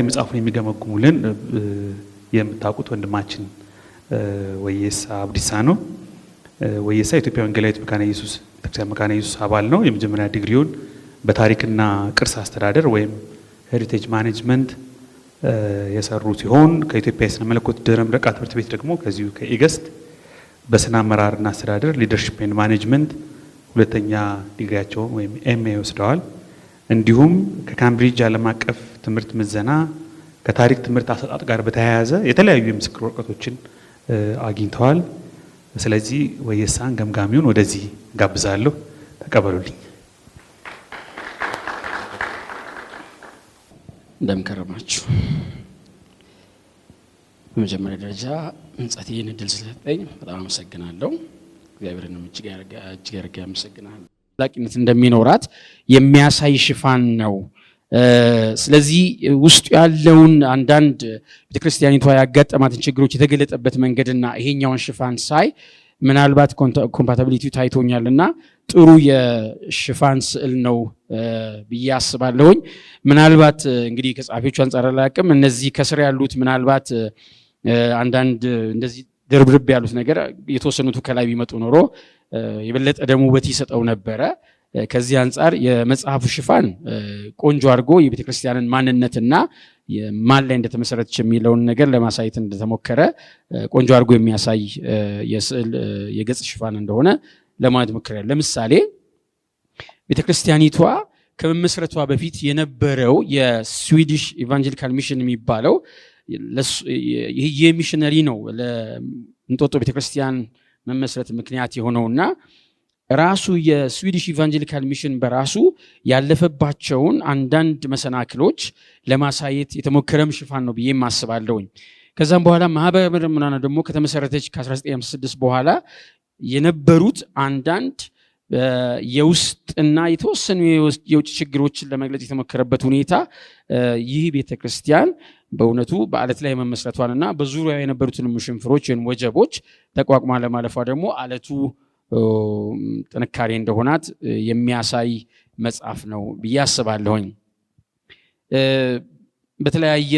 መጽሐፉን የሚገመግሙልን የምታውቁት ወንድማችን ወየሳ አብዲሳ ነው። ወየሳ ኢትዮጵያ ወንጌላዊት መካነ ኢየሱስ ቤተክርስቲያን መካነ ኢየሱስ አባል ነው። የመጀመሪያ ዲግሪውን በታሪክና ቅርስ አስተዳደር ወይም ሄሪቴጅ ማኔጅመንት የሰሩ ሲሆን ከኢትዮጵያ የሥነ መለኮት ድህረ ምረቃ ትምህርት ቤት ደግሞ ከዚሁ ከኢገስት በስነ አመራርና አስተዳደር ሊደርሺፕ ኤንድ ማኔጅመንት ሁለተኛ ዲግሪያቸውን ወይም ኤምኤ ወስደዋል። እንዲሁም ከካምብሪጅ ዓለም አቀፍ ትምህርት ምዘና ከታሪክ ትምህርት አሰጣጥ ጋር በተያያዘ የተለያዩ የምስክር ወረቀቶችን አግኝተዋል። ስለዚህ ወየሳን ገምጋሚውን ወደዚህ ጋብዛለሁ። ተቀበሉልኝ። እንደምከረማችሁ። በመጀመሪያ ደረጃ እንጸትዬን እድል ስለሰጠኝ በጣም አመሰግናለሁ። እግዚአብሔርንም እጅግ አድርጌ አመሰግናለሁ። ላቂነት እንደሚኖራት የሚያሳይ ሽፋን ነው። ስለዚህ ውስጡ ያለውን አንዳንድ ቤተክርስቲያኒቷ ያጋጠማትን ችግሮች የተገለጠበት መንገድና ይሄኛውን ሽፋን ሳይ ምናልባት ኮምፓቲቢሊቲው ታይቶኛልና ጥሩ የሽፋን ስዕል ነው ብዬ አስባለሁኝ። ምናልባት እንግዲህ ከጻፊዎቹ አንጻር አላውቅም፣ እነዚህ ከስር ያሉት ምናልባት አንዳንድ እንደዚህ ድርብርብ ያሉት ነገር የተወሰኑት ከላይ ቢመጡ ኖሮ የበለጠ ደግሞ ውበት ይሰጠው ነበረ። ከዚህ አንጻር የመጽሐፉ ሽፋን ቆንጆ አድርጎ የቤተክርስቲያንን ማንነትና ማን ላይ እንደተመሰረተች የሚለውን ነገር ለማሳየት እንደተሞከረ ቆንጆ አድርጎ የሚያሳይ የስዕል የገጽ ሽፋን እንደሆነ ለማየት ሞክሬያለሁ። ለምሳሌ ቤተክርስቲያኒቷ ከመመስረቷ በፊት የነበረው የስዊዲሽ ኢቫንጀሊካል ሚሽን የሚባለው ይህ የሚሽነሪ ነው ለእንጦጦ ቤተክርስቲያን መመስረት ምክንያት የሆነውና ራሱ የስዊዲሽ ኢቫንጀሊካል ሚሽን በራሱ ያለፈባቸውን አንዳንድ መሰናክሎች ለማሳየት የተሞከረም ሽፋን ነው ብዬ ማስባለሁኝ። ከዛም በኋላ ማህበረ ምዕመናን ደግሞ ከተመሰረተች ከ1956 በኋላ የነበሩት አንዳንድ የውስጥና የተወሰኑ የውጭ ችግሮችን ለመግለጽ የተሞከረበት ሁኔታ ይህ ቤተክርስቲያን በእውነቱ በአለት ላይ መመስረቷንና በዙሪያው የነበሩትን ሽንፍሮች ወይም ወጀቦች ተቋቁማ ለማለፏ ደግሞ አለቱ ጥንካሬ እንደሆናት የሚያሳይ መጽሐፍ ነው ብዬ አስባለሁኝ። በተለያየ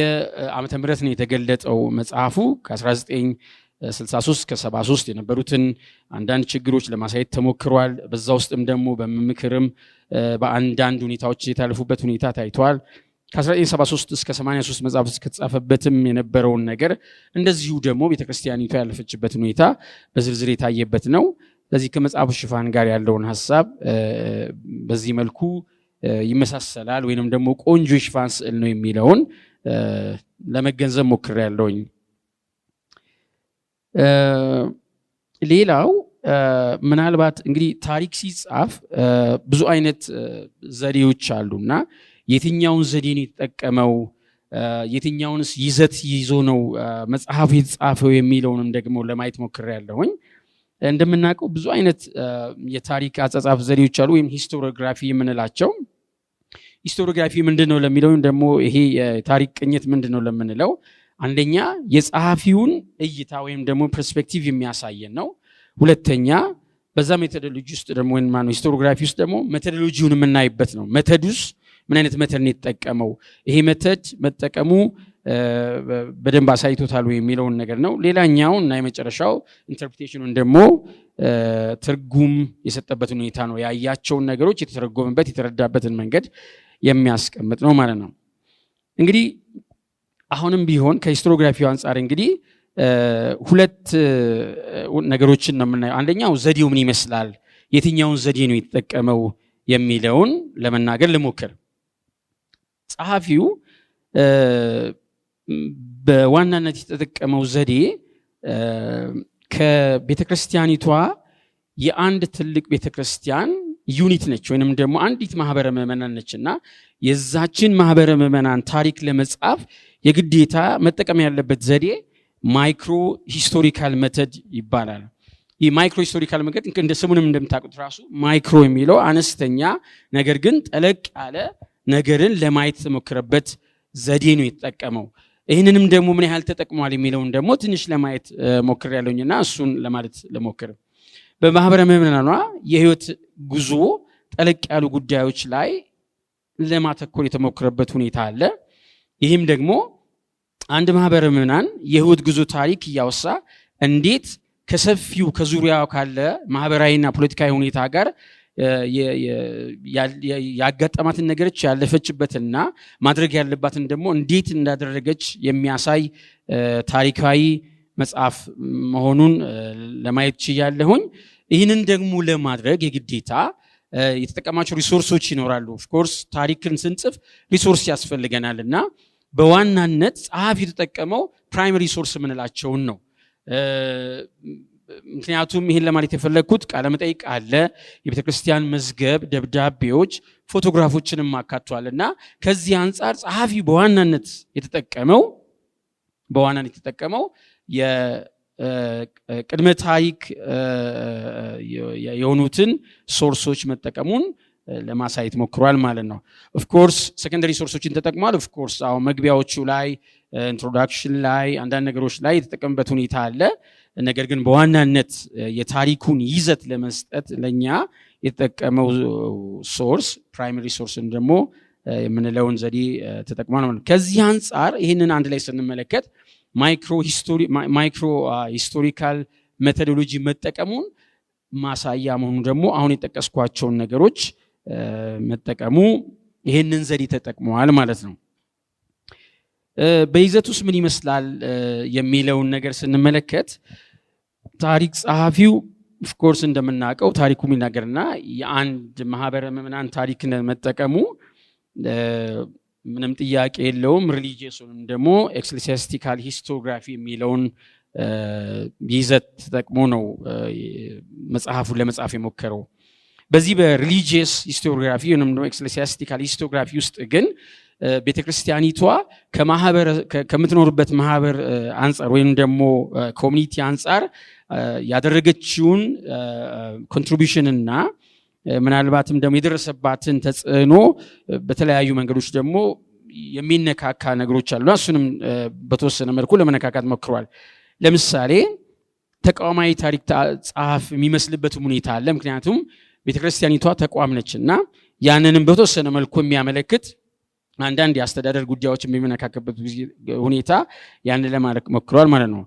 ዓመተ ምህረት ነው የተገለጠው መጽሐፉ። ከ1963 ከ73 የነበሩትን አንዳንድ ችግሮች ለማሳየት ተሞክሯል። በዛ ውስጥም ደግሞ በምክርም በአንዳንድ ሁኔታዎች የታለፉበት ሁኔታ ታይቷል። ከ1973 እስከ 83 መጽሐፍ ከተጻፈበትም የነበረውን ነገር እንደዚሁ ደግሞ ቤተክርስቲያኒቷ ያለፈችበት ሁኔታ በዝርዝር የታየበት ነው። ስለዚህ ከመጽሐፉ ሽፋን ጋር ያለውን ሐሳብ በዚህ መልኩ ይመሳሰላል ወይንም ደግሞ ቆንጆ ሽፋን ስዕል ነው የሚለውን ለመገንዘብ ሞክሬያለሁኝ። ሌላው ምናልባት እንግዲህ ታሪክ ሲጻፍ ብዙ አይነት ዘዴዎች አሉና የትኛውን ዘዴ ነው የተጠቀመው፣ የትኛውንስ ይዘት ይዞ ነው መጽሐፉ የተጻፈው የሚለውንም ደግሞ ለማየት ሞክሬያለሁኝ። እንደምናውቀው ብዙ አይነት የታሪክ አጻጻፍ ዘዴዎች አሉ፣ ወይም ሂስቶሪዮግራፊ የምንላቸው። ሂስቶሪዮግራፊ ምንድነው ለሚለው ደግሞ ይሄ የታሪክ ቅኝት ምንድነው ለምንለው አንደኛ የጸሐፊውን እይታ ወይም ደግሞ ፐርስፔክቲቭ የሚያሳየን ነው። ሁለተኛ በዛ ሜቶዶሎጂ ውስጥ ደግሞ ወይም ሂስቶሪዮግራፊ ውስጥ ደግሞ ሜቶዶሎጂውን የምናይበት ነው። ሜቶዱስ ምን አይነት ሜቶድ ነው የተጠቀመው፣ ይሄ ሜቶድ መጠቀሙ በደንብ አሳይቶታል የሚለውን ነገር ነው። ሌላኛው እና የመጨረሻው ኢንተርፕሬቴሽኑን ደግሞ ትርጉም የሰጠበት ሁኔታ ነው። ያያቸውን ነገሮች የተተረጎመበት የተረዳበትን መንገድ የሚያስቀምጥ ነው ማለት ነው። እንግዲህ አሁንም ቢሆን ከሂስቶሪዮግራፊው አንጻር እንግዲህ ሁለት ነገሮችን ነው የምናየው። አንደኛው ዘዴው ምን ይመስላል፣ የትኛውን ዘዴ ነው የተጠቀመው የሚለውን ለመናገር ልሞክር። ጸሐፊው በዋናነት የተጠቀመው ዘዴ ከቤተክርስቲያኒቷ የአንድ ትልቅ ቤተክርስቲያን ዩኒት ነች ወይንም ደግሞ አንዲት ማህበረ ምዕመናን ነችና የዛችን ማህበረ ምዕመናን ታሪክ ለመጻፍ የግዴታ መጠቀም ያለበት ዘዴ ማይክሮ ሂስቶሪካል ሜተድ ይባላል። ይህ ማይክሮ ሂስቶሪካል ሜተድ እንደ ስሙንም እንደምታውቁት ራሱ ማይክሮ የሚለው አነስተኛ ነገር ግን ጠለቅ ያለ ነገርን ለማየት ተሞክረበት ዘዴ ነው የተጠቀመው። ይህንንም ደግሞ ምን ያህል ተጠቅሟል የሚለውን ደግሞ ትንሽ ለማየት ሞክሬያለሁኝና እሱን ለማለት ለሞክር። በማህበረ ምዕመናኗ የህይወት ጉዞ ጠለቅ ያሉ ጉዳዮች ላይ ለማተኮር የተሞከረበት ሁኔታ አለ። ይህም ደግሞ አንድ ማህበረ ምዕመናን የህይወት ጉዞ ታሪክ እያወሳ እንዴት ከሰፊው ከዙሪያው ካለ ማህበራዊና ፖለቲካዊ ሁኔታ ጋር ያጋጠማትን ነገሮች ያለፈችበትና ማድረግ ያለባትን ደግሞ እንዴት እንዳደረገች የሚያሳይ ታሪካዊ መጽሐፍ መሆኑን ለማየት ችያለሁኝ። ይህንን ደግሞ ለማድረግ የግዴታ የተጠቀማቸው ሪሶርሶች ይኖራሉ። ኦፍ ኮርስ ታሪክን ስንጽፍ ሪሶርስ ያስፈልገናልና በዋናነት ጸሐፊ የተጠቀመው ፕራይመሪ ሶርስ የምንላቸውን ነው። ምክንያቱም ይህን ለማለት የፈለግኩት ቃለ መጠይቅ አለ፣ የቤተክርስቲያን መዝገብ፣ ደብዳቤዎች፣ ፎቶግራፎችንም አካቷል እና ከዚህ አንጻር ጸሐፊ በዋናነት የተጠቀመው የቅድመ ታሪክ የሆኑትን ሶርሶች መጠቀሙን ለማሳየት ሞክሯል ማለት ነው። ኦፍ ኮርስ ሰከንደሪ ሶርሶችን ተጠቅሟል። ኦፍ ኮርስ አሁን መግቢያዎቹ ላይ ኢንትሮዳክሽን ላይ አንዳንድ ነገሮች ላይ የተጠቀምበት ሁኔታ አለ። ነገር ግን በዋናነት የታሪኩን ይዘት ለመስጠት ለኛ የተጠቀመው ሶርስ ፕራይመሪ ሶርስን ደግሞ የምንለውን ዘዴ ተጠቅሟል ማለት ነው። ከዚህ አንጻር ይህንን አንድ ላይ ስንመለከት ማይክሮ ሂስቶሪካል ሜቶዶሎጂ መጠቀሙን ማሳያ መሆኑ ደግሞ አሁን የጠቀስኳቸውን ነገሮች መጠቀሙ ይህንን ዘዴ ተጠቅመዋል ማለት ነው። በይዘት ውስጥ ምን ይመስላል የሚለውን ነገር ስንመለከት ታሪክ ጸሐፊው ኦፍኮርስ እንደምናውቀው ታሪኩ የሚናገርና የአንድ ማህበረ ምዕመናን ታሪክን መጠቀሙ ምንም ጥያቄ የለውም። ሪሊጂየሱንም ደግሞ ኤክሌሲያስቲካል ሂስቶግራፊ የሚለውን ይዘት ተጠቅሞ ነው መጽሐፉን ለመጻፍ የሞከረው። በዚህ በሪሊጂየስ ሂስቶግራፊ ወይም ደግሞ ኤክሌሲያስቲካል ሂስቶግራፊ ውስጥ ግን ቤተክርስቲያኒቷ ከምትኖርበት ማህበር አንጻር ወይም ደግሞ ኮሚኒቲ አንጻር ያደረገችውን ኮንትሪቢዩሽን እና ምናልባትም ደግሞ የደረሰባትን ተጽዕኖ በተለያዩ መንገዶች ደግሞ የሚነካካ ነገሮች አሉ። እሱንም በተወሰነ መልኩ ለመነካካት ሞክሯል። ለምሳሌ ተቋማዊ ታሪክ ጸሐፍ የሚመስልበት ሁኔታ አለ። ምክንያቱም ቤተክርስቲያኒቷ ተቋም ነችና ያንንም በተወሰነ መልኩ የሚያመለክት አንዳንድ የአስተዳደር ጉዳዮች የሚመነካከበት ሁኔታ ያን ለማለት ሞክሯል ማለት ነው።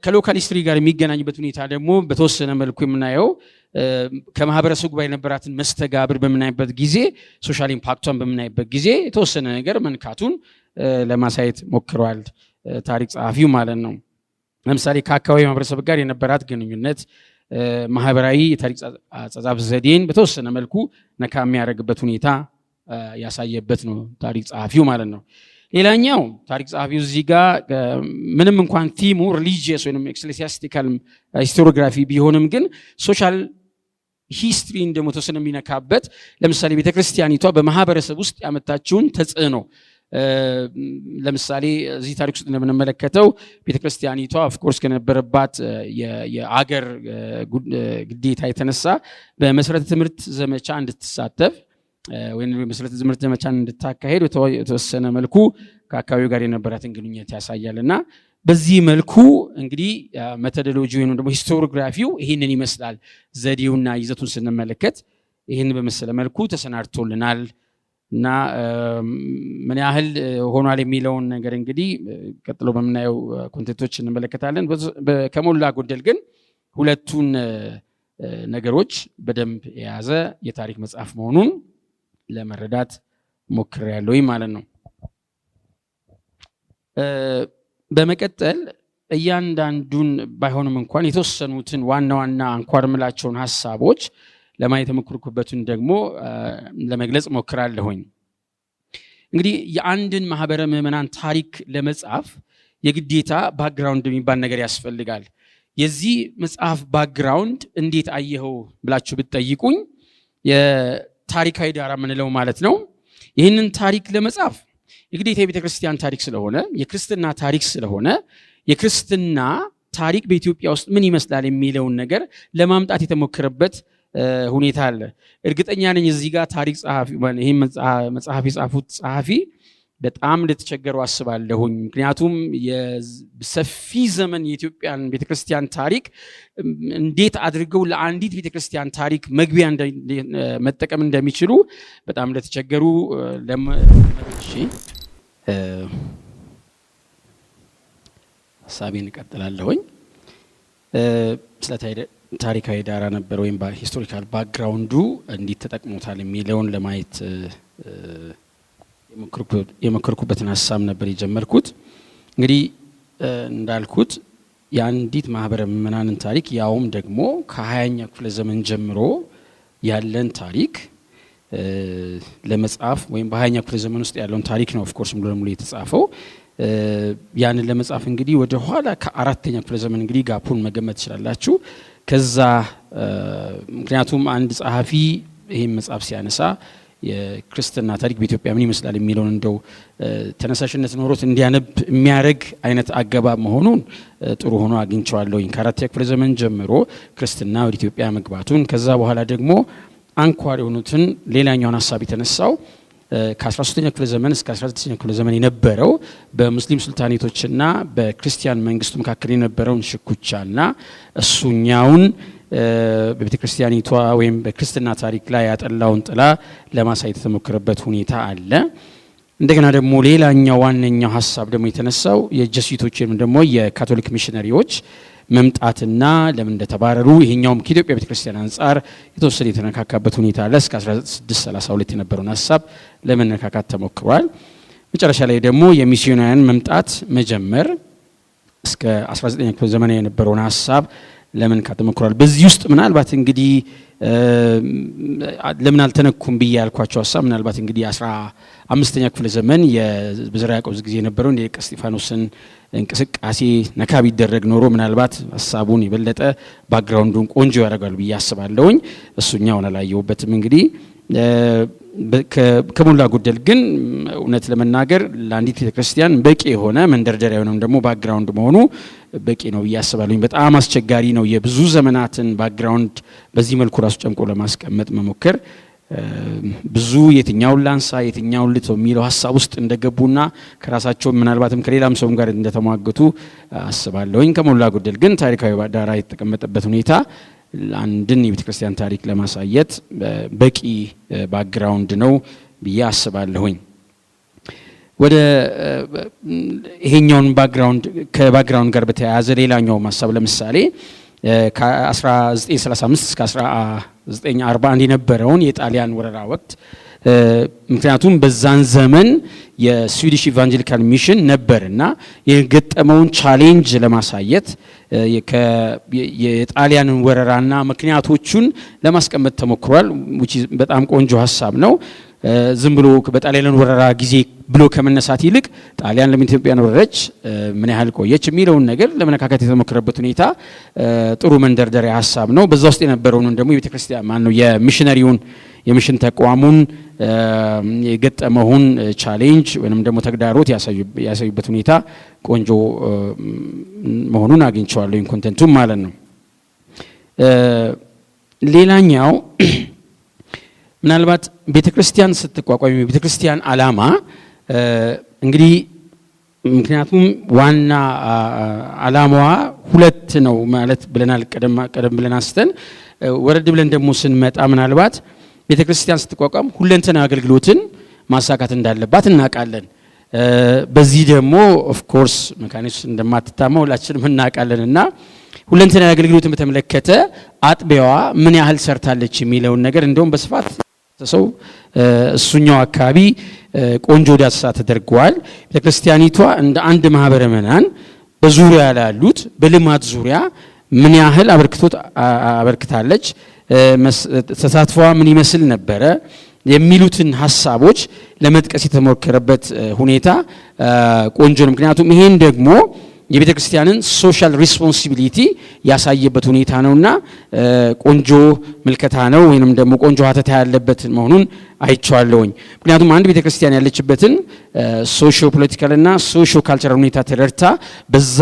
ከሎካል ሂስትሪ ጋር የሚገናኝበት ሁኔታ ደግሞ በተወሰነ መልኩ የምናየው ከማህበረሰቡ ጋር የነበራትን መስተጋብር በምናይበት ጊዜ ሶሻል ኢምፓክቷን በምናይበት ጊዜ የተወሰነ ነገር መንካቱን ለማሳየት ሞክሯል ታሪክ ጸሐፊው ማለት ነው። ለምሳሌ ከአካባቢ ማህበረሰብ ጋር የነበራት ግንኙነት ማህበራዊ የታሪክ አጻጻፍ ዘዴን በተወሰነ መልኩ ነካ የሚያደርግበት ሁኔታ ያሳየበት ነው ታሪክ ጸሐፊው ማለት ነው። ሌላኛው ታሪክ ጸሐፊው እዚህ ጋር ምንም እንኳን ቲሙ ሪሊጂየስ ወይም ኤክሌሲያስቲካል ሂስቶሪዮግራፊ ቢሆንም ግን ሶሻል ሂስትሪን ደግሞ ተወሰነ የሚነካበት ለምሳሌ ቤተክርስቲያኒቷ በማህበረሰብ ውስጥ ያመጣችውን ተጽዕኖ ለምሳሌ እዚህ ታሪክ ውስጥ እንደምንመለከተው ቤተክርስቲያኒቷ ኦፍኮርስ ከነበረባት የአገር ግዴታ የተነሳ በመሰረተ ትምህርት ዘመቻ እንድትሳተፍ ወይም መሰረተ ትምህርት ዘመቻን እንድታካሄድ የተወሰነ መልኩ ከአካባቢው ጋር የነበራትን ግንኙነት ያሳያልና በዚህ መልኩ እንግዲህ ሜቶዶሎጂ ወይም ደግሞ ሂስቶሪዮግራፊው ይህንን ይመስላል። ዘዴውና ይዘቱን ስንመለከት ይህን በመሰለ መልኩ ተሰናድቶልናል እና ምን ያህል ሆኗል የሚለውን ነገር እንግዲህ ቀጥሎ በምናየው ኮንቴንቶች እንመለከታለን። ከሞላ ጎደል ግን ሁለቱን ነገሮች በደንብ የያዘ የታሪክ መጽሐፍ መሆኑን ለመረዳት ሞክሬያለሁ ማለት ነው። በመቀጠል እያንዳንዱን ባይሆንም እንኳን የተወሰኑትን ዋና ዋና አንኳር ምላቸውን ሐሳቦች ለማየት የሞከርኩበትን ደግሞ ለመግለጽ ሞክራለሁኝ። እንግዲህ የአንድን ማህበረ ምዕመናን ታሪክ ለመጻፍ የግዴታ ባክግራውንድ የሚባል ነገር ያስፈልጋል። የዚህ መጽሐፍ ባክግራውንድ እንዴት አየኸው ብላችሁ ብትጠይቁኝ የታሪካዊ ዳራ የምንለው ማለት ነው። ይህንን ታሪክ ለመጻፍ የግዴታ የቤተክርስቲያን ታሪክ ስለሆነ የክርስትና ታሪክ ስለሆነ የክርስትና ታሪክ በኢትዮጵያ ውስጥ ምን ይመስላል የሚለውን ነገር ለማምጣት የተሞከረበት ሁኔታ አለ። እርግጠኛ ነኝ እዚህ ጋር ታሪክ ጸሐፊ ይሄን መጽሐፍ የጻፉት ጸሐፊ በጣም እንደተቸገሩ አስባለሁኝ። ምክንያቱም የሰፊ ዘመን የኢትዮጵያን ቤተክርስቲያን ታሪክ እንዴት አድርገው ለአንዲት ቤተክርስቲያን ታሪክ መግቢያ መጠቀም እንደሚችሉ በጣም እንደተቸገሩ ሀሳቤን እቀጥላለሁኝ። ስለ ታሪካዊ ዳራ ነበር ወይም ሂስቶሪካል ባክግራውንዱ እንዴት ተጠቅሞታል የሚለውን ለማየት የመከርኩበትን ሀሳብ ነበር የጀመርኩት። እንግዲህ እንዳልኩት የአንዲት ማህበረ ምዕመናንን ታሪክ ያውም ደግሞ ከ20ኛ ክፍለ ዘመን ጀምሮ ያለን ታሪክ ለመጻፍ ወይም በ20ኛ ክፍለ ዘመን ውስጥ ያለውን ታሪክ ነው ኦፍ ኮርስ ሙሉ ለሙሉ የተጻፈው። ያንን ለመጻፍ እንግዲህ ወደ ኋላ ከ4ኛ ክፍለ ዘመን እንግዲህ ጋፑን መገመት ትችላላችሁ። ከዛ ምክንያቱም አንድ ጸሐፊ ይሄን መጽሐፍ ሲያነሳ የክርስትና ታሪክ በኢትዮጵያ ምን ይመስላል የሚለውን እንደው ተነሳሽነት ኖሮት እንዲያነብ የሚያደርግ አይነት አገባብ መሆኑን ጥሩ ሆኖ አግኝቼዋለሁኝ። ከ4ኛ ክፍለ ዘመን ጀምሮ ክርስትና ወደ ኢትዮጵያ መግባቱን ከዛ በኋላ ደግሞ አንኳር የሆኑትን ሌላኛውን ሀሳብ የተነሳው ከ13ኛ ክፍለ ዘመን እስከ 19ኛ ክፍለ ዘመን የነበረው በሙስሊም ሱልጣኔቶችና በክርስቲያን መንግስቱ መካከል የነበረውን ሽኩቻና እሱኛውን በቤተ ክርስቲያኒቷ ወይም በክርስትና ታሪክ ላይ ያጠላውን ጥላ ለማሳየት የተሞከረበት ሁኔታ አለ። እንደገና ደግሞ ሌላኛው ዋነኛው ሀሳብ ደግሞ የተነሳው የጀሱይቶች ወይም ደግሞ የካቶሊክ ሚሽነሪዎች መምጣትና ለምን እንደተባረሩ ይሄኛውም ከኢትዮጵያ ቤተ ክርስቲያን አንጻር የተወሰነ የተነካካበት ሁኔታ አለ። እስከ 1632 የነበረውን ሀሳብ ለመነካካት ተሞክሯል። መጨረሻ ላይ ደግሞ የሚስዮናውያን መምጣት መጀመር እስከ 19ኛ ክፍለ ዘመን የነበረውን ሀሳብ ለምን ከተሞክሯል። በዚህ ውስጥ ምናልባት እንግዲህ ለምን አልተነኩም ብዬ ያልኳቸው ሀሳብ ምናልባት እንግዲህ 15ኛ ክፍለ ዘመን የዘርዓ ያዕቆብ ጊዜ የነበረው የሊቀ እስጢፋኖስን እንቅስቃሴ ነካ ቢደረግ ኖሮ ምናልባት ሀሳቡን የበለጠ ባክግራውንዱን ቆንጆ ያደርጋል ብዬ አስባለሁኝ። እሱኛውን አላየሁበትም። እንግዲህ ከሞላ ጎደል ግን እውነት ለመናገር ለአንዲት ቤተክርስቲያን በቂ የሆነ መንደርደሪያ ወይም ደግሞ ባክግራውንድ መሆኑ በቂ ነው ብዬ አስባለሁኝ። በጣም አስቸጋሪ ነው የብዙ ዘመናትን ባክግራውንድ በዚህ መልኩ ራሱ ጨምቆ ለማስቀመጥ መሞከር። ብዙ የትኛውን ላንሳ የትኛውን ልተው የሚለው ሀሳብ ውስጥ እንደገቡና ከራሳቸው ምናልባትም ከሌላም ሰውም ጋር እንደተሟገቱ አስባለሁኝ። ከሞላ ጎደል ግን ታሪካዊ ዳራ የተቀመጠበት ሁኔታ አንድን የቤተ ክርስቲያን ታሪክ ለማሳየት በቂ ባክግራውንድ ነው ብዬ አስባለሁኝ። ወደ ይሄኛውን ከባክግራውንድ ጋር በተያያዘ ሌላኛው ሀሳብ ለምሳሌ ከ1935 እስከ 1941 የነበረውን የጣሊያን ወረራ ወቅት ምክንያቱም በዛን ዘመን የስዊዲሽ ኢቫንጀሊካል ሚሽን ነበርና የገጠመውን ቻሌንጅ ለማሳየት የጣሊያንን ወረራና ምክንያቶቹን ለማስቀመጥ ተሞክሯል። በጣም ቆንጆ ሀሳብ ነው። ዝም ብሎ በጣሊያን ወረራ ጊዜ ብሎ ከመነሳት ይልቅ ጣሊያን ለምን ኢትዮጵያን ወረረች፣ ምን ያህል ቆየች የሚለውን ነገር ለመነካከት የተሞከረበት ሁኔታ ጥሩ መንደርደሪያ ሀሳብ ነው። በዛ ውስጥ የነበረውን ደግሞ የቤተክርስቲያን ማነው የሚሽነሪውን የሚሽን ተቋሙን የገጠመውን ቻሌንጅ ወይንም ደግሞ ተግዳሮት ያሳዩበት ሁኔታ ቆንጆ መሆኑን አግኝቼዋለሁ። ኮንቴንቱም ማለት ነው። ሌላኛው ምናልባት ቤተክርስቲያን ስትቋቋም የቤተክርስቲያን ዓላማ እንግዲህ ምክንያቱም ዋና ዓላማዋ ሁለት ነው ማለት ብለናል። ቀደም ብለን አንስተን ወረድ ብለን ደግሞ ስንመጣ ምናልባት ቤተክርስቲያን ስትቋቋም ሁለንተና አገልግሎትን ማሳካት እንዳለባት እናውቃለን። በዚህ ደግሞ ኦፍ ኮርስ መካኒክስ እንደማትታማ ሁላችንም እናውቃለንና ሁለንተና አገልግሎትን በተመለከተ አጥቢያዋ ምን ያህል ሰርታለች የሚለውን ነገር እንደውም በስፋት ሰው እሱኛው አካባቢ ቆንጆ ዳሰሳ ተደርጓል። ቤተክርስቲያኒቷ እንደ አንድ ማህበረ ምዕመናን በዙሪያ ላሉት በልማት ዙሪያ ምን ያህል አበርክታለች፣ ተሳትፏ ምን ይመስል ነበረ የሚሉትን ሀሳቦች ለመጥቀስ የተሞከረበት ሁኔታ ቆንጆ ነው። ምክንያቱም ይሄን ደግሞ የቤተ ክርስቲያንን ሶሻል ሪስፖንሲቢሊቲ ያሳየበት ሁኔታ ነውና ቆንጆ ምልከታ ነው ወይንም ደግሞ ቆንጆ ሀተታ ያለበት መሆኑን አይቻለሁኝ። ምክንያቱም አንድ ቤተ ክርስቲያን ያለችበትን ሶሺዮ ፖለቲካል እና ሶሺዮ ካልቸራል ሁኔታ ተረድታ በዛ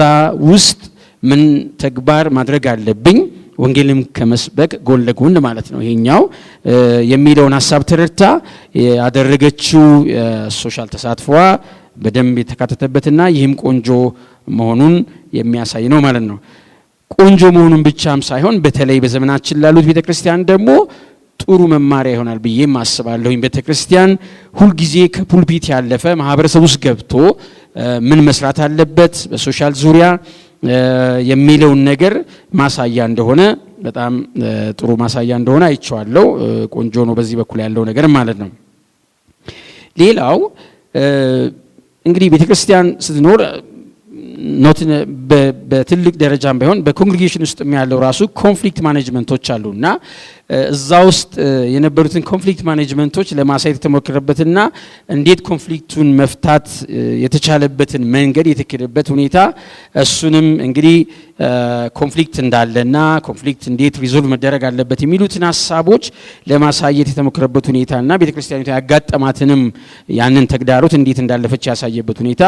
ውስጥ ምን ተግባር ማድረግ አለብኝ ወንጌልም ከመስበክ ጎን ለጎን ማለት ነው ይሄኛው የሚለውን ሀሳብ ተረድታ ያደረገችው ሶሻል ተሳትፏ በደንብ የተካተተበትና ይህም ቆንጆ መሆኑን የሚያሳይ ነው ማለት ነው። ቆንጆ መሆኑን ብቻም ሳይሆን በተለይ በዘመናችን ላሉት ቤተክርስቲያን ደግሞ ጥሩ መማሪያ ይሆናል ብዬ አስባለሁ። ቤተክርስቲያን ሁልጊዜ ከፑልፒት ያለፈ ማህበረሰብ ውስጥ ገብቶ ምን መስራት አለበት በሶሻል ዙሪያ የሚለውን ነገር ማሳያ እንደሆነ በጣም ጥሩ ማሳያ እንደሆነ አይቼዋለሁ። ቆንጆ ነው በዚህ በኩል ያለው ነገር ማለት ነው። ሌላው እንግዲህ ቤተክርስቲያን ስትኖር ኖት በትልቅ ደረጃም ባይሆን በኮንግሪጌሽን ውስጥ ያለው ራሱ ኮንፍሊክት ማኔጅመንቶች አሉና እዛ ውስጥ የነበሩትን ኮንፍሊክት ማኔጅመንቶች ለማሳየት የተሞከረበትና እንዴት ኮንፍሊክቱን መፍታት የተቻለበትን መንገድ የተከደበት ሁኔታ እሱንም እንግዲህ ኮንፍሊክት እንዳለና ኮንፍሊክት እንዴት ሪዞልቭ መደረግ አለበት የሚሉትን ሀሳቦች ለማሳየት የተሞከረበት ሁኔታና ቤተክርስቲያኒቷ ያጋጠማትንም ያንን ተግዳሮት እንዴት እንዳለፈች ያሳየበት ሁኔታ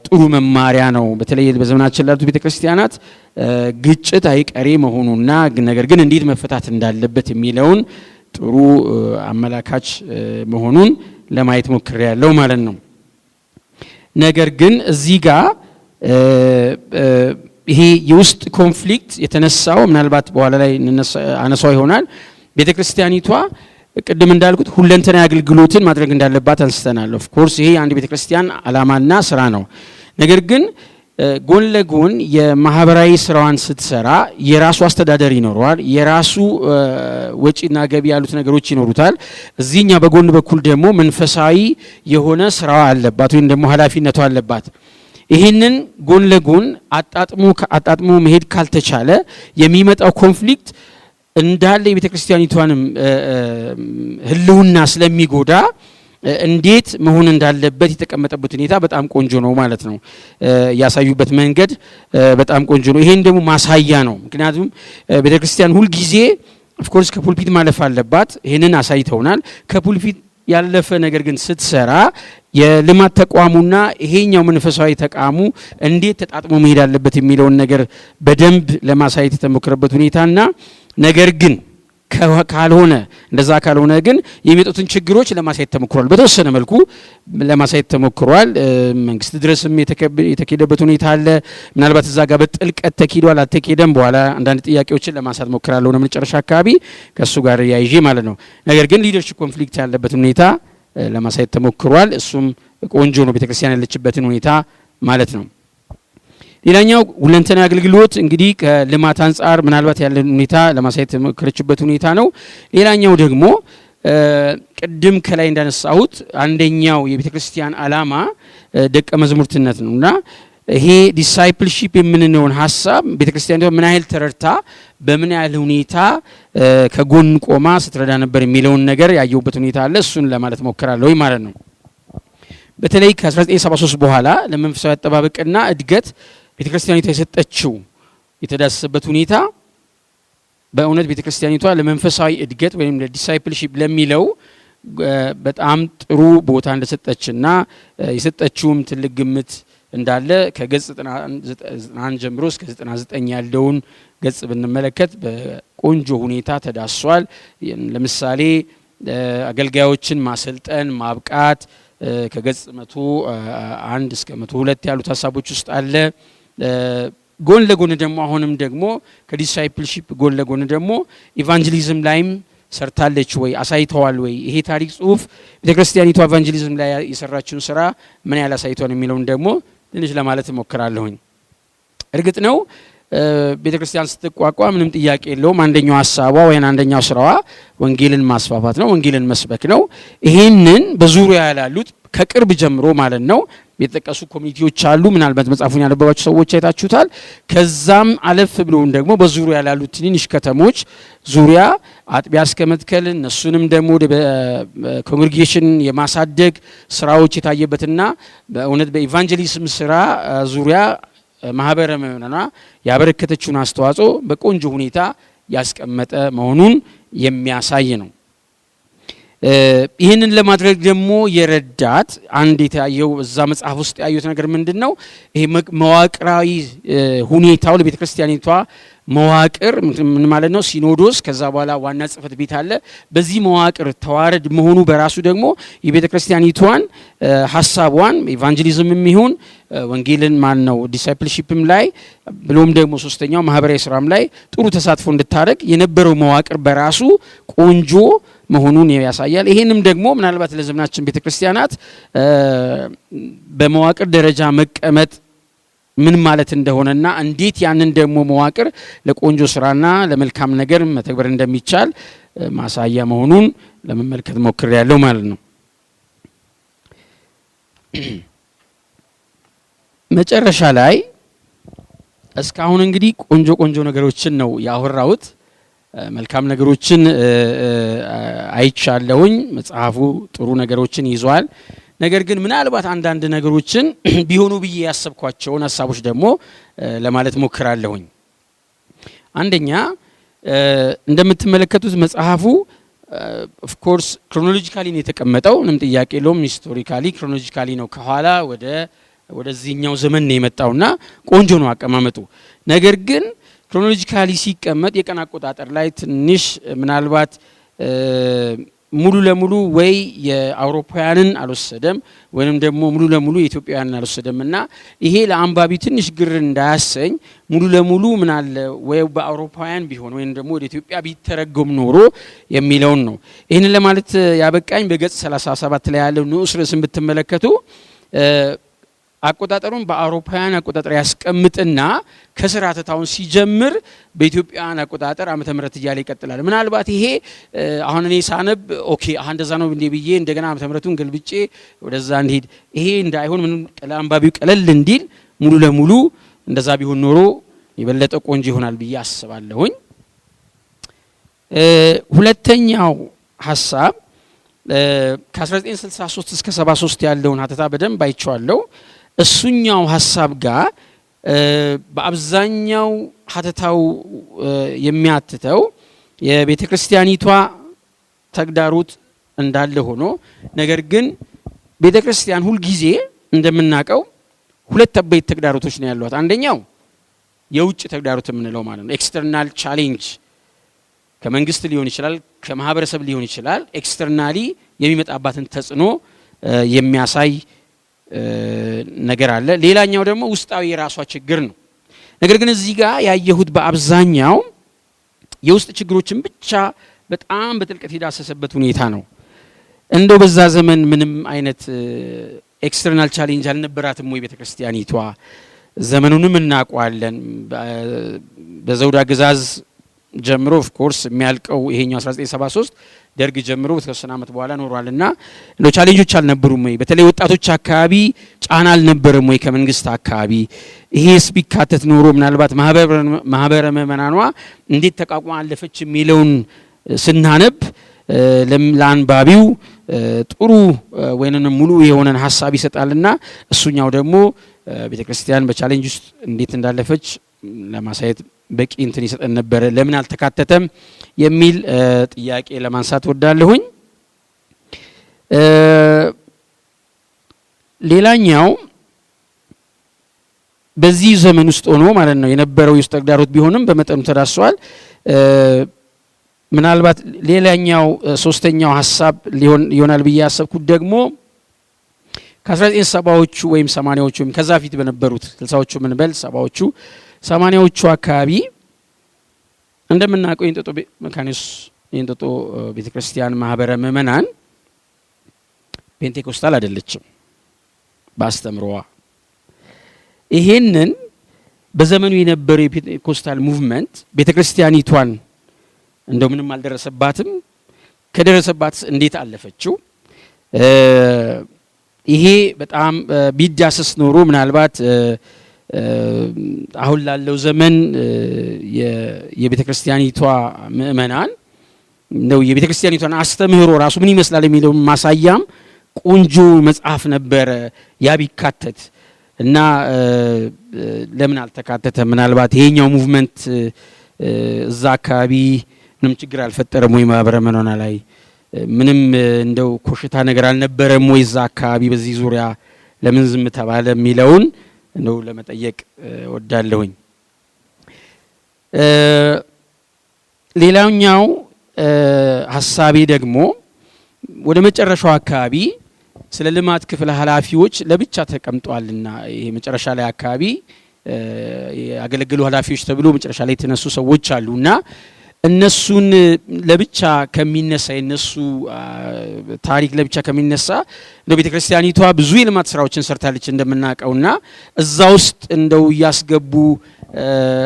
ጥሩ መማሪያ ነው። በተለይ በዘመናችን ላሉት ቤተክርስቲያናት ግጭት አይቀሬ መሆኑና ነገር ግን እንዴት መፈታት እንዳለበት የሚለውን ጥሩ አመላካች መሆኑን ለማየት ሞክሬያለሁ ማለት ነው። ነገር ግን እዚህ ጋር ይሄ የውስጥ ኮንፍሊክት የተነሳው ምናልባት በኋላ ላይ አነሳው ይሆናል። ቤተክርስቲያኒቷ ቅድም እንዳልኩት ሁለንተና አገልግሎትን ማድረግ እንዳለባት አንስተናል። ኦፍ ኮርስ ይሄ አንድ ቤተክርስቲያን ዓላማና ስራ ነው። ነገር ግን ጎን ለጎን የማህበራዊ ስራዋን ስትሰራ የራሱ አስተዳደር ይኖረዋል፣ የራሱ ወጪና ገቢ ያሉት ነገሮች ይኖሩታል። እዚህኛ በጎን በኩል ደግሞ መንፈሳዊ የሆነ ስራዋ አለባት ወይም ደግሞ ኃላፊነቷ አለባት። ይህንን ጎን ለጎን አጣጥሞ መሄድ ካልተቻለ የሚመጣው ኮንፍሊክት እንዳለ የቤተክርስቲያኒቷንም ህልውና ስለሚጎዳ እንዴት መሆን እንዳለበት የተቀመጠበት ሁኔታ በጣም ቆንጆ ነው ማለት ነው። ያሳዩበት መንገድ በጣም ቆንጆ ነው። ይሄን ደግሞ ማሳያ ነው። ምክንያቱም ቤተክርስቲያን ሁል ጊዜ ኦፍ ኮርስ ከፑልፒት ማለፍ አለባት። ይሄንን አሳይተውናል። ከፑልፒት ያለፈ ነገር ግን ስትሰራ የልማት ተቋሙና ይሄኛው መንፈሳዊ ተቋሙ እንዴት ተጣጥሞ መሄድ አለበት የሚለውን ነገር በደንብ ለማሳየት የተሞከረበት ሁኔታና ነገር ግን ካልሆነ እንደዛ ካልሆነ ግን የሚመጡትን ችግሮች ለማሳየት ተሞክሯል። በተወሰነ መልኩ ለማሳየት ተሞክሯል። መንግስት ድረስም የተኬደበት ሁኔታ አለ። ምናልባት እዛ ጋር በጥልቀት ተኪዷል አልተኬደም፣ በኋላ አንዳንድ ጥያቄዎችን ለማንሳት ሞክራለሁ ነው መጨረሻ አካባቢ ከሱ ጋር ያይዤ ማለት ነው። ነገር ግን ሊደርሺፕ ኮንፍሊክት ያለበት ሁኔታ ለማሳየት ተሞክሯል። እሱም ቆንጆ ነው፣ ቤተክርስቲያን ያለችበትን ሁኔታ ማለት ነው። ሌላኛው ሁለንተና አገልግሎት እንግዲህ ከልማት አንጻር ምናልባት ያለን ሁኔታ ለማሳየት የተሞከረችበት ሁኔታ ነው። ሌላኛው ደግሞ ቅድም ከላይ እንዳነሳሁት አንደኛው የቤተክርስቲያን ዓላማ ደቀ መዝሙርትነት ነውና ይሄ ዲሳይፕልሺፕ የምንነውን ሐሳብ ቤተክርስቲያኒቷ ምን ያህል ተረድታ በምን ያህል ሁኔታ ከጎን ቆማ ስትረዳ ነበር የሚለውን ነገር ያየሁበት ሁኔታ አለ። እሱን ለማለት ሞክራለሁ ማለት ነው። በተለይ ከ1973 በኋላ ለመንፈሳዊ አጠባበቅና እድገት ቤተክርስቲያኒቷ የሰጠችው የተዳሰሰበት ሁኔታ በእውነት ቤተክርስቲያኒቷ ለመንፈሳዊ እድገት ወይም ለዲሳይፕልሺፕ ለሚለው በጣም ጥሩ ቦታ እንደሰጠችና የሰጠችውም ትልቅ ግምት እንዳለ ከገጽ 91 ጀምሮ እስከ 99 ያለውን ገጽ ብንመለከት በቆንጆ ሁኔታ ተዳስሷል። ለምሳሌ አገልጋዮችን ማሰልጠን ማብቃት ከገጽ 101 እስከ 102 ያሉት ሐሳቦች ውስጥ አለ። ጎን ለጎን ደግሞ አሁንም ደግሞ ከዲሳይፕልሺፕ ጎን ለጎን ደግሞ ኢቫንጀሊዝም ላይም ሰርታለች ወይ አሳይተዋል ወይ ይሄ ታሪክ ጽሁፍ ቤተክርስቲያኒቷ ኢቫንጀሊዝም ላይ የሰራችውን ስራ ምን ያህል አሳይቷል የሚለውን ደግሞ ትንሽ ለማለት እሞክራለሁኝ። እርግጥ ነው ቤተክርስቲያን ስትቋቋም ምንም ጥያቄ የለውም አንደኛው ሐሳቧ ወይን አንደኛው ስራዋ ወንጌልን ማስፋፋት ነው፣ ወንጌልን መስበክ ነው። ይሄንን በዙሪያ ያላሉት ከቅርብ ጀምሮ ማለት ነው የተጠቀሱ ኮሚኒቲዎች አሉ። ምናልባት መጽሐፉን ያነበባችሁ ሰዎች አይታችሁታል። ከዛም አለፍ ብሎን ደግሞ በዙሪያ ያላሉት ትንንሽ ከተሞች ዙሪያ አጥቢያ እስከመትከል እነሱንም ደግሞ በኮንግሪጌሽን የማሳደግ ስራዎች የታየበትና በእውነት በኢቫንጀሊዝም ስራ ዙሪያ ማህበረ ምእመናንና ያበረከተችውን አስተዋጽኦ በቆንጆ ሁኔታ ያስቀመጠ መሆኑን የሚያሳይ ነው። ይህንን ለማድረግ ደግሞ የረዳት አንድ የታየው እዛ መጽሐፍ ውስጥ ያዩት ነገር ምንድነው? ይሄ መዋቅራዊ ሁኔታው ለቤተክርስቲያኒቷ መዋቅር ምን ማለት ነው? ሲኖዶስ፣ ከዛ በኋላ ዋና ጽሕፈት ቤት አለ። በዚህ መዋቅር ተዋረድ መሆኑ በራሱ ደግሞ የቤተ ክርስቲያኒቷን ሀሳቧን ኢቫንጀሊዝምም ይሁን ወንጌልን ነው ዲሳይፕልሺፕም ላይ ብሎም ደግሞ ሶስተኛው ማህበራዊ ስራም ላይ ጥሩ ተሳትፎ እንድታደርግ የነበረው መዋቅር በራሱ ቆንጆ መሆኑን ያሳያል። ይሄንም ደግሞ ምናልባት ለዘመናችን ቤተክርስቲያናት በመዋቅር ደረጃ መቀመጥ ምን ማለት እንደሆነና እንዴት ያንን ደግሞ መዋቅር ለቆንጆ ስራና ለመልካም ነገር መተግበር እንደሚቻል ማሳያ መሆኑን ለመመልከት ሞክሬያለሁ ማለት ነው። መጨረሻ ላይ እስካሁን እንግዲህ ቆንጆ ነገሮችን ነው ያወራሁት። መልካም ነገሮችን አይቻለሁኝ። መጽሐፉ ጥሩ ነገሮችን ይዟል። ነገር ግን ምናልባት አንዳንድ ነገሮችን ቢሆኑ ብዬ ያሰብኳቸውን ሀሳቦች ደግሞ ለማለት ሞክራለሁኝ። አንደኛ እንደምትመለከቱት መጽሐፉ ኦፍ ኮርስ ክሮኖሎጂካሊ ነው የተቀመጠው። ምንም ጥያቄ የለውም። ሂስቶሪካሊ ክሮኖሎጂካሊ ነው ከኋላ ወደዚህኛው ዘመን ነው የመጣውና ቆንጆ ነው አቀማመጡ። ነገር ግን ክሮኖሎጂካሊ ሲቀመጥ የቀን አቆጣጠር ላይ ትንሽ ምናልባት ሙሉ ለሙሉ ወይ የአውሮፓውያንን አልወሰደም ወይንም ደግሞ ሙሉ ለሙሉ የኢትዮጵያውያንን አልወሰደምና ይሄ ለአንባቢ ትንሽ ግር እንዳያሰኝ ሙሉ ለሙሉ ምን አለ ወይ በአውሮፓውያን ቢሆን ወይንም ደግሞ ወደ ኢትዮጵያ ቢተረጎም ኖሮ የሚለውን ነው። ይህንን ለማለት ያበቃኝ በገጽ 37 ላይ ያለው ንዑስ ርዕስን ብትመለከቱ አቆጣጠሩን በአውሮፓውያን አቆጣጠር ያስቀምጥና ከስራ ተታውን ሲጀምር በኢትዮጵያውያን አቆጣጠር ዓመተ ምህረት እያለ ይቀጥላል። ምናልባት ይሄ አሁን እኔ ሳነብ ኦኬ እንደዛ ነው እንዴ ብዬ እንደገና ዓመተ ምህረቱን ገልብጬ ወደዛ እንሄድ ይሄ እንዳይሆን ምን አንባቢው ቀለል እንዲል ሙሉ ለሙሉ እንደዛ ቢሆን ኖሮ የበለጠ ቆንጆ ይሆናል ብዬ አስባለሁኝ። ሁለተኛው ሀሳብ ከ1963 እስከ 73 ያለውን ሀተታ በደንብ አይቼዋለሁ። እሱኛው ሀሳብ ጋር በአብዛኛው ሀተታው የሚያትተው የቤተ ክርስቲያኒቷ ተግዳሮት እንዳለ ሆኖ ነገር ግን ቤተ ክርስቲያን ሁልጊዜ እንደምናውቀው ሁለት አበይት ተግዳሮቶች ነው ያሏት። አንደኛው የውጭ ተግዳሮት የምንለው ማለት ነው ኤክስተርናል ቻሌንጅ፣ ከመንግስት ሊሆን ይችላል፣ ከማህበረሰብ ሊሆን ይችላል። ኤክስተርናሊ የሚመጣባትን ተጽዕኖ የሚያሳይ ነገር አለ። ሌላኛው ደግሞ ውስጣዊ የራሷ ችግር ነው። ነገር ግን እዚህ ጋር ያየሁት በአብዛኛው የውስጥ ችግሮችን ብቻ በጣም በጥልቀት የዳሰሰበት ሁኔታ ነው። እንደው በዛ ዘመን ምንም አይነት ኤክስተርናል ቻሌንጅ አልነበራትም ወይ ቤተ ክርስቲያኒቷ? ዘመኑንም እናውቀዋለን። በዘውድ አገዛዝ ጀምሮ ኦፍ ኮርስ የሚያልቀው ይሄኛው 1973 ደርግ ጀምሮ በተወሰነ ዓመት በኋላ ኖሯልና ነው ቻሌንጆች አልነበሩም ወይ? በተለይ ወጣቶች አካባቢ ጫና አልነበረም ወይ ከመንግስት አካባቢ? ይሄስ ቢካተት ኖሮ ምናልባት ማህበረ ምእመናኗ እንዴት ተቋቁማ አለፈች የሚለውን ስናነብ ለአንባቢው ጥሩ ወይንም ሙሉ የሆነን ሀሳብ ይሰጣልና እሱኛው ደግሞ ቤተክርስቲያን በቻሌንጅ ውስጥ እንዴት እንዳለፈች ለማሳየት በቂ እንትን ይሰጠን ነበር። ለምን አልተካተተም የሚል ጥያቄ ለማንሳት ወዳለሁኝ። ሌላኛው በዚህ ዘመን ውስጥ ሆኖ ማለት ነው የነበረው የውስጥ ተግዳሮት ቢሆንም በመጠኑ ተዳስሷል። ምናልባት ሌላኛው ሶስተኛው ሀሳብ ይሆናል ብዬ ያሰብኩት ደግሞ ከ1970ዎቹ ወይም 80ዎቹ ወይም ከዛ ፊት በነበሩት 60ዎቹ ምን በል 70ዎቹ 80ዎቹ አካባቢ እንደምናውቀው የእንጦጦ መካኒስ የእንጦጦ ቤተክርስቲያን ማህበረ ምእመናን ፔንቴኮስታል አይደለችም በአስተምሮዋ። ይሄንን በዘመኑ የነበረው የፔንቴኮስታል ሙቭመንት ቤተክርስቲያኒቷን እንደው ምንም አልደረሰባትም፣ ከደረሰባት እንዴት አለፈችው? ይሄ በጣም ቢዳሰስ ኖሮ ምናልባት አሁን ላለው ዘመን የቤተ ክርስቲያኒቷ ምእመናን ነው የቤተ ክርስቲያኒቷን አስተምህሮ ራሱ ምን ይመስላል የሚለው ማሳያም ቆንጆ መጽሐፍ ነበረ ያ ቢካተት እና ለምን አልተካተተ? ምናልባት ይሄኛው ሙቭመንት እዛ አካባቢ ምንም ችግር አልፈጠረም ወይ? ማህበረ ምእመናን ላይ ምንም እንደው ኮሽታ ነገር አልነበረም ወይ? እዛ አካባቢ በዚህ ዙሪያ ለምን ዝም ተባለ የሚለውን እንደው ለመጠየቅ ወዳለሁኝ። ሌላኛው ሐሳቤ ደግሞ ወደ መጨረሻው አካባቢ ስለ ልማት ክፍል ኃላፊዎች ለብቻ ተቀምጧልና ይሄ መጨረሻ ላይ አካባቢ ያገለግሉ ኃላፊዎች ተብሎ መጨረሻ ላይ የተነሱ ሰዎች አሉና እነሱን ለብቻ ከሚነሳ የነሱ ታሪክ ለብቻ ከሚነሳ እንደው ቤተክርስቲያኒቷ ብዙ የልማት ስራዎችን ሰርታለች እንደምናውቀውና እዛ ውስጥ እንደው ያስገቡ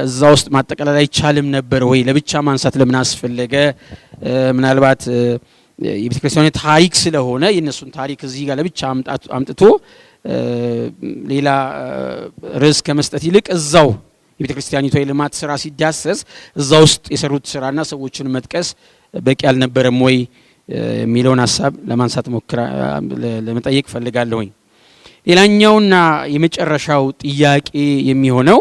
እዛ ውስጥ ማጠቃለል አይቻልም ነበር ወይ? ለብቻ ማንሳት ለምን አስፈለገ? ምናልባት የቤተክርስቲያኑ ታሪክ ስለሆነ የነሱን ታሪክ እዚህ ጋር ለብቻ አምጥቶ ሌላ ርዕስ ከመስጠት ይልቅ እዛው የቤተክርስቲያኒቷ የልማት ስራ ሲዳሰስ እዛ ውስጥ የሰሩት ስራና ሰዎችን መጥቀስ በቂ አልነበረም ወይ የሚለውን ሐሳብ ለማንሳት ለመጠየቅ ፈልጋለሁኝ። ሌላኛውና የመጨረሻው ጥያቄ የሚሆነው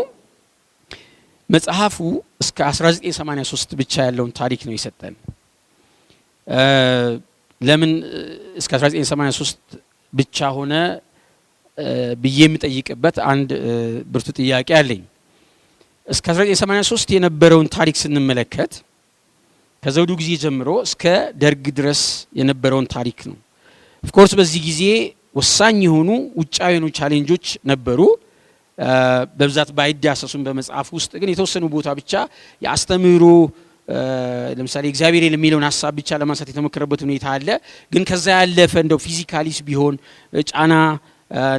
መጽሐፉ እስከ 1983 ብቻ ያለውን ታሪክ ነው የሰጠን። ለምን እስከ 1983 ብቻ ሆነ ብዬ የምጠይቅበት አንድ ብርቱ ጥያቄ አለኝ። እስከ 1983 የነበረውን ታሪክ ስንመለከት ከዘውዱ ጊዜ ጀምሮ እስከ ደርግ ድረስ የነበረውን ታሪክ ነው። ኦፍኮርስ በዚህ ጊዜ ወሳኝ የሆኑ ውጫዊ የሆኑ ቻሌንጆች ነበሩ። በብዛት ባይዳሰሱም በመጽሐፍ ውስጥ ግን የተወሰኑ ቦታ ብቻ የአስተምህሮ ለምሳሌ እግዚአብሔር የሚለውን ሐሳብ ብቻ ለማንሳት የተሞከረበት ሁኔታ አለ። ግን ከዛ ያለፈ እንደው ፊዚካሊስ ቢሆን ጫና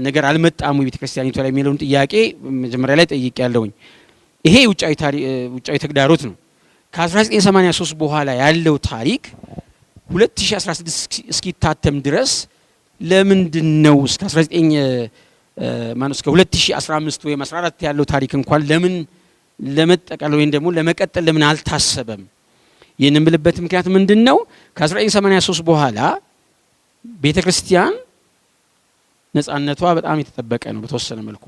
ነገር አልመጣም ቤተክርስቲያኒቷ ላይ የሚለውን ጥያቄ መጀመሪያ ላይ ጠይቄያለሁኝ። ይሄ ውጫዊ ተግዳሮት ነው። ከ1983 በኋላ ያለው ታሪክ 2016 እስኪታተም ድረስ ለምንድነው እስከ 2015 ወይም 14 ያለው ታሪክ እንኳን ለምን ለመጠቀል ወይም ደግሞ ለመቀጠል ለምን አልታሰበም? ይህንን ብልበት ምክንያት ምንድነው? ከ1983 በኋላ ቤተክርስቲያን ነፃነቷ በጣም የተጠበቀ ነው። በተወሰነ መልኩ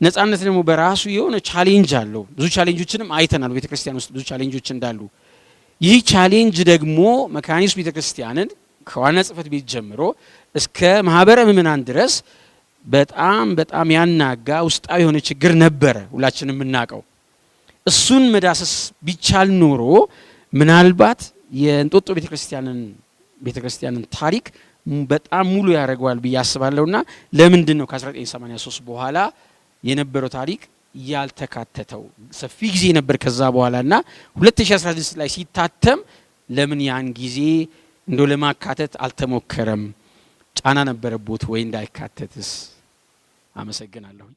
ነፃነት ደግሞ በራሱ የሆነ ቻሌንጅ አለው። ብዙ ቻሌንጆችንም አይተናል። ቤተክርስቲያን ውስጥ ብዙ ቻሌንጆች እንዳሉ ይህ ቻሌንጅ ደግሞ መካኒስ ቤተክርስቲያንን ከዋና ጽሕፈት ቤት ጀምሮ እስከ ማህበረ ምእመናን ድረስ በጣም ያናጋ ውስጣዊ የሆነ ችግር ነበረ፣ ሁላችንም የምናውቀው። እሱን መዳሰስ ቢቻል ኖሮ ምናልባት የእንጦጦ ቤተክርስቲያንን ታሪክ በጣም ሙሉ ያደርገዋል ብዬ አስባለሁና ለምንድን ነው ከ1983 በኋላ የነበረው ታሪክ ያልተካተተው? ሰፊ ጊዜ ነበር ከዛ በኋላና 2016 ላይ ሲታተም ለምን ያን ጊዜ እንደው ለማካተት አልተሞከረም? ጫና ነበረበት ወይ እንዳይካተትስ? አመሰግናለሁ።